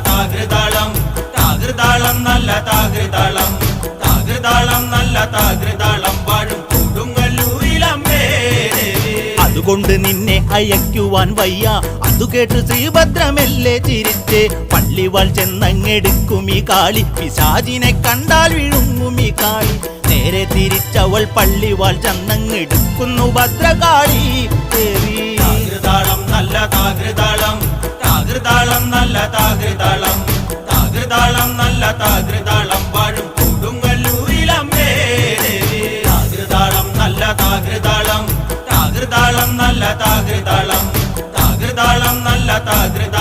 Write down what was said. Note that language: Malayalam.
താകൃതാളം താകൃതാളം നല്ല താകൃതാളം താകൃതാളം നല്ല താകൃതാളം വാഴും കൊടുങ്ങല്ലൂരിലമ്മേ. അതുകൊണ്ട് നിന്നെ അയക്കുവാൻ വയ്യ, അതു കേട്ട് ശ്രീഭദ്രമെല്ലെ ചിരിച്ച് പള്ളിവാൾ ചെന്നങ്ങെടുക്കും ഈ കാളി, പിശാചിനെ കണ്ടാൽ വിഴുങ്ങും ഈ കാളി. നേരെ തിരിച്ചവൾ പള്ളിവാൾ ചെന്നങ്ങെടുക്കുന്നു ഭദ്രകാളി ദേവി. താകൃതാളം നല്ല താകൃതാളം താകൃതാളം നല്ല താകൃതാളം താകൃതാളം നല്ല താകൃതാളം വാഴും കൊടുങ്ങല്ലൂരിലമ്മേ. താകൃതാളം നല്ല താകൃതാളം താകൃതാളം നല്ല താകൃതാളം താകൃതാളം നല്ല താകൃതാളം